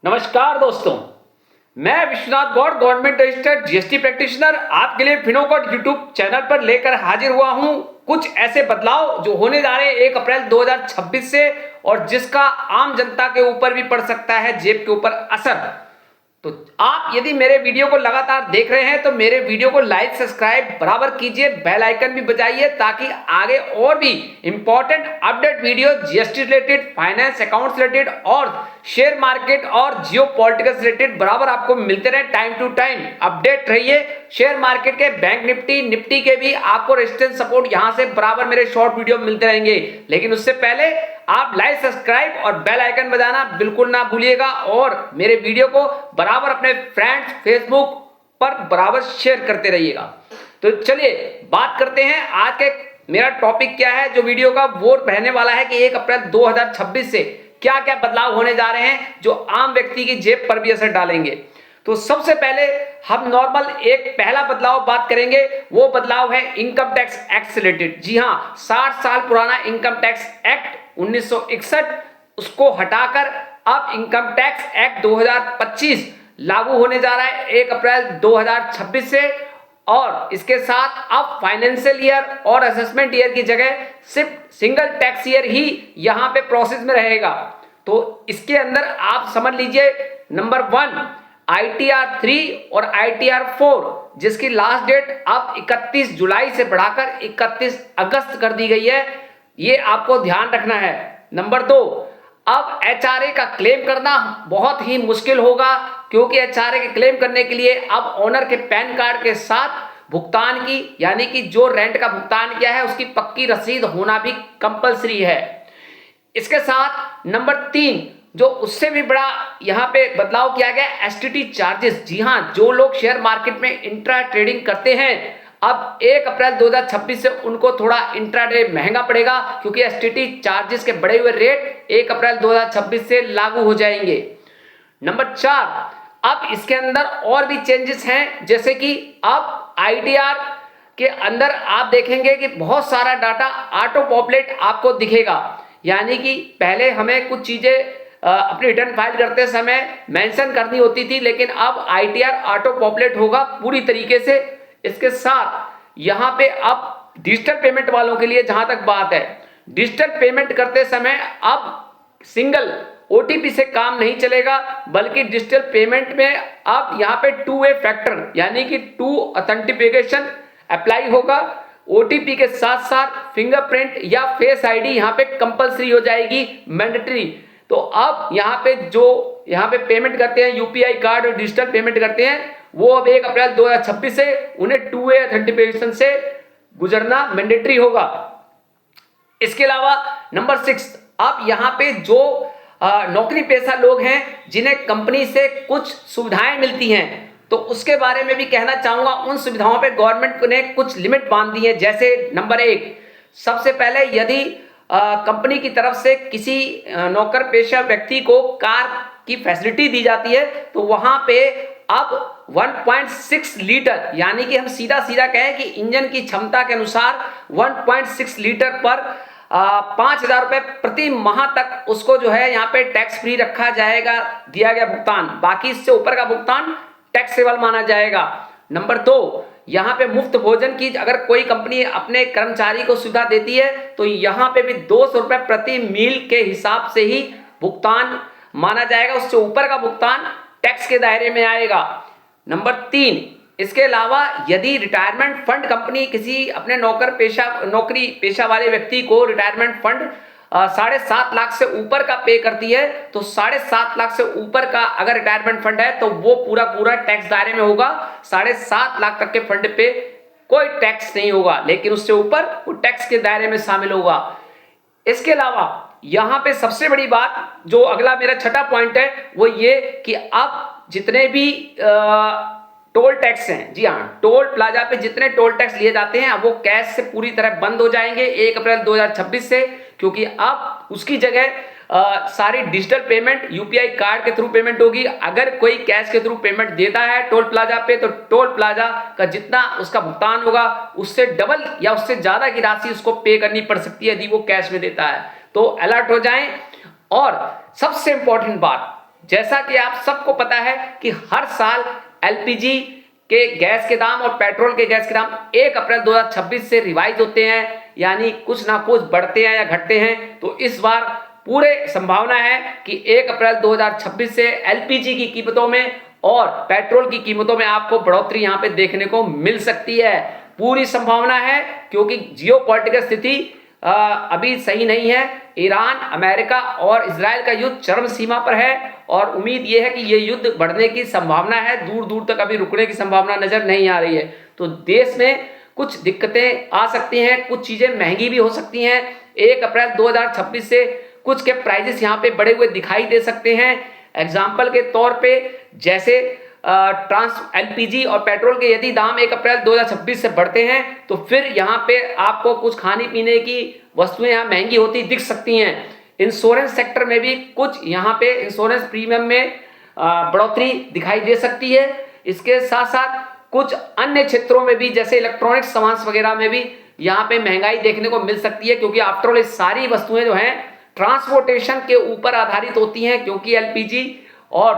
नमस्कार दोस्तों, मैं Vishwanath Gaur government registered GST practitioner आपके लिए फिनोकोड यूट्यूब चैनल पर लेकर हाजिर हुआ हूं। कुछ ऐसे बदलाव जो होने जा रहे हैं 1 अप्रैल 2026 से और जिसका आम जनता के ऊपर भी पड़ सकता है जेब के ऊपर असर। तो आप यदि मेरे वीडियो को लगातार देख रहे हैं तो मेरे वीडियो को लाइक सब्सक्राइब बराबर कीजिए, बेल आइकन भी बजाइए ताकि आगे और भी important update video GST related, finance accounts related और शेयर मार्केट और जियो पॉलिटिकल रिलेटेड बराबर आपको मिलते रहे। टाइम टू टाइम अपडेट रहिए। शेयर मार्केट के बैंक निफ्टी के भी आपको रेजिस्टेंस सपोर्ट यहां से बराबर मेरे शॉर्ट वीडियो मिलते रहेंगे। लेकिन उससे पहले आप लाइक सब्सक्राइब और बेल आइकन बजाना बिल्कुल ना भूलिएगा और मेरे वीडियो को बराबर अपने फ्रेंड्स फेसबुक पर बराबर शेयर करते रहिएगा। तो चलिए बात करते हैं आज के मेरा टॉपिक क्या है जो वीडियो का वो रहने वाला है कि 1 अप्रैल 2026 से क्या क्या बदलाव होने जा रहे हैं जो आम व्यक्ति की जेब पर भी असर डालेंगे। तो सबसे पहले हम नॉर्मल एक पहला बदलाव बात करेंगे, वो बदलाव है इनकम टैक्स एक्ट से रिलेटेड। जी हां, 60 साल पुराना इनकम टैक्स एक्ट 1961 उसको हटाकर अब इनकम टैक्स एक्ट 2025 लागू होने जा रहा है 1 अप्रैल 2026 से। और इसके साथ अब फाइनेंशियल ईयर और असेसमेंट ईयर की जगह सिर्फ सिंगल टैक्स ईयर ही यहां पे प्रोसेस में रहेगा। तो इसके अंदर आप समझ लीजिए नंबर 1 ITR 3 और ITR 4 जिसकी लास्ट डेट अब 31 जुलाई से बढ़ाकर 31 अगस्त कर दी गई है, ये आपको ध्यान रखना है। नंबर 2, अब HRA का क्लेम करना बहुत ही मुश्किल होगा क्योंकि HRA के क्लेम करने के लिए अब ओनर के पैन कार्ड के साथ भुगतान की यानी कि जो रेंट का भुगतान किया है उसकी पक्की रसीद होना भी कंपलसरी है। इसके साथ नंबर 3 जो उससे भी बड़ा यहां पे बदलाव किया गया STT चार्जेस। जी हां, जो लोग शेयर मार्केट में इंट्रा ट्रेडिंग करते हैं अब 1 अप्रैल 2026 से उनको थोड़ा इंट्राडे महंगा पड़ेगा क्योंकि STT चार्जेस के बढ़े हुए रेट 1 अप्रैल 2026 से लागू हो जाएंगे। नंबर 4, अब इसके अंदर और भी चेंजेस हैं जैसे कि अब ITR के अंदर आप देखेंगे कि बहुत सारा डाटा ऑटो पॉपुलेट आपको दिखेगा। यानी कि पहले हमें कुछ चीजें अपनी रिटर्न फाइल करते समय मेंशन करनी होती थी, लेकिन अब ITR ऑटो पॉपुलेट होगा पूरी तरीके से। इसके साथ यहां पे अब डिजिटल पेमेंट वालों के लिए जहां तक बात है, डिजिटल पेमेंट करते समय अब सिंगल OTP से काम नहीं चलेगा बल्कि डिजिटल पेमेंट में अब यहां पे 2 वे फैक्टर यानी कि 2 ऑथेंटिफिकेशन अप्लाई होगा। OTP के साथ साथ फिंगरप्रिंट या फेस ID यहां पे कंपलसरी हो जाएगी, मैंडेटरी। तो अब यहां पे जो यहां पे पेमेंट करते हैं UPI कार्ड और डिजिटल पेमेंट करते हैं वो अब 1 अप्रैल 2026 से उन्हें 2 वे ऑथेंटिफिकेशन से गुजरना मैंडेटरी होगा। इसके अलावा नंबर 6, अब यहां पे जो नौकरी पेशा लोग हैं जिन्हें कंपनी से कुछ सुविधाएं मिलती हैं तो उसके बारे में भी कहना चाहूंगा। उन सुविधाओं पे गवर्नमेंट ने कुछ लिमिट बांध दी है। जैसे नंबर 1, सबसे पहले यदि कंपनी की तरफ से किसी नौकर पेशा व्यक्ति को कार की फैसिलिटी दी जाती है तो वहां पे अब 1.6 लीटर यानी कि हम सीधा कहें कि इंजन की क्षमता के अनुसार 1.6 लीटर पर 5,000 रुपए प्रति माह तक उसको जो है यहाँ पे टैक्स फ्री रखा जाएगा, दिया गया भुगतान। बाकी इससे ऊपर का भुगतान टैक्सेबल माना जाएगा। नंबर 2, यहाँ पे मुफ्त भोजन की अगर कोई कंपनी अपने कर्मचारी को सुविधा देती है तो यहाँ पे भी 200 रुपए प्रति मील के हिसाब से ही भुगतान माना जाएगा, उससे ऊपर का भुगतान टैक्स के दायरे में आएगा। नंबर 3, इसके अलावा यदि रिटायरमेंट फंड कंपनी किसी अपने नौकरी पेशा वाले व्यक्ति को रिटायरमेंट फंड 7.5 लाख से ऊपर का पे करती है तो 7.5 लाख से ऊपर का अगर रिटायरमेंट फंड है तो वो पूरा टैक्स दायरे में होगा। 7.5 लाख तक के फंड पे कोई टैक्स नहीं होगा, लेकिन उससे ऊपर वो टैक्स के दायरे में शामिल होगा। इसके अलावा यहां पे सबसे बड़ी बात जो अगला मेरा छठा पॉइंट है वो ये कि अब जितने भी टोल टैक्स हैं, जी हाँ, टोल प्लाजा पे जितने टोल टैक्स लिए जाते हैं अब वो कैश से पूरी तरह बंद हो जाएंगे 1 अप्रैल 2026 से, क्योंकि अब उसकी जगह सारी डिजिटल पेमेंट UPI कार्ड के थ्रू पेमेंट होगी। अगर कोई कैश के थ्रू पेमेंट देता है टोल प्लाजा पे तो टोल प्लाजा का जितना उसका भुगतान होगा उससे डबल या उससे ज्यादा की राशि उसको पे करनी पड़ सकती है यदि वो कैश में देता है। तो अलर्ट हो जाएं। और सबसे इंपॉर्टेंट बात, जैसा कि आप सबको पता है कि हर साल एलपीजी के गैस के दाम और पेट्रोल के गैस के दाम 1 अप्रैल 2026 से रिवाइज होते हैं, यानी कुछ ना कुछ बढ़ते हैं या घटते हैं। तो इस बार पूरे संभावना है कि 1 अप्रैल 2026 से एलपीजी की कीमतों में और पेट्रोल की कीमतों में आपको बढ़ोतरी यहां पे देखने को मिल सकती है। पूरी संभावना है, क्योंकि जियोपॉलिटिकल स्थिति अभी सही नहीं है। ईरान, अमेरिका और इजराइल का युद्ध चरम सीमा पर है और उम्मीद यह है कि यह युद्ध बढ़ने की संभावना है, दूर दूर तक अभी रुकने की संभावना नजर नहीं आ रही है। तो देश में कुछ दिक्कतें आ सकती हैं, कुछ चीजें महंगी भी हो सकती हैं। 1 अप्रैल 2026 से कुछ के प्राइजेस यहाँ पे बढ़े हुए दिखाई दे सकते हैं। एग्जाम्पल के तौर पे जैसे एलपीजी और पेट्रोल के यदि दाम 1 अप्रैल 2026 से बढ़ते हैं तो फिर यहाँ पे आपको कुछ खाने पीने की वस्तुएं यहाँ महंगी होती दिख सकती हैं। इंश्योरेंस सेक्टर में भी कुछ यहाँ पे इंश्योरेंस प्रीमियम में बढ़ोतरी दिखाई दे सकती है। इसके साथ साथ कुछ अन्य क्षेत्रों में भी जैसे इलेक्ट्रॉनिक सामान वगैरह में भी यहाँ पे महंगाई देखने को मिल सकती है, क्योंकि आफ्टरऑल ये सारी वस्तुएं जो हैं ट्रांसपोर्टेशन के ऊपर आधारित होती हैं। क्योंकि एलपीजी और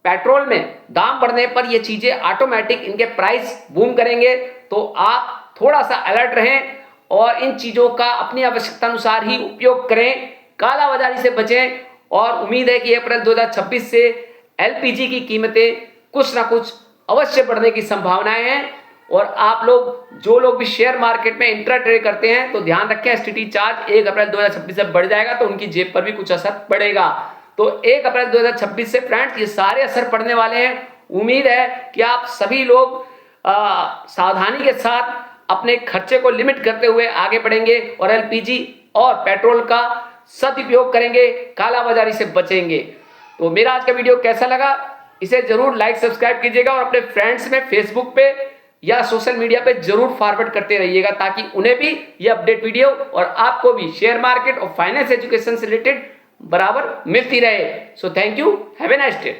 पेट्रोल में दाम बढ़ने पर ये चीजें ऑटोमेटिक इनके प्राइस बूम करेंगे। तो आप थोड़ा सा अलर्ट रहें और इन चीजों का अपनी आवश्यकता अनुसार ही उपयोग करें, काला बाजारी से बचें। और उम्मीद है कि अप्रैल 2026 से एलपीजी की कीमतें कुछ ना कुछ अवश्य बढ़ने की संभावनाएं हैं। और आप लोग जो लोग भी शेयर मार्केट में इंट्रा ट्रेड करते हैं तो ध्यान रखें, एसटीटी चार्ज 1 अप्रैल 2026 से बढ़ जाएगा तो उनकी जेब पर भी कुछ असर पड़ेगा। तो 1 अप्रैल 2026 से फ्रेंड्स ये सारे असर पड़ने वाले हैं। उम्मीद है कि आप सभी लोग सावधानी के साथ अपने खर्चे को लिमिट करते हुए आगे बढ़ेंगे और एलपीजी और पेट्रोल का सदुपयोग करेंगे, काला बाजारी से बचेंगे। तो मेरा आज का वीडियो कैसा लगा इसे जरूर लाइक सब्सक्राइब कीजिएगा और अपने फ्रेंड्स में फेसबुक पे या सोशल मीडिया पे जरूर फॉरवर्ड करते रहिएगा, ताकि उन्हें भी ये अपडेट वीडियो और आपको भी शेयर मार्केट और फाइनेंस एजुकेशन से रिलेटेड बराबर मिलती रहे। So thank you, have a nice day.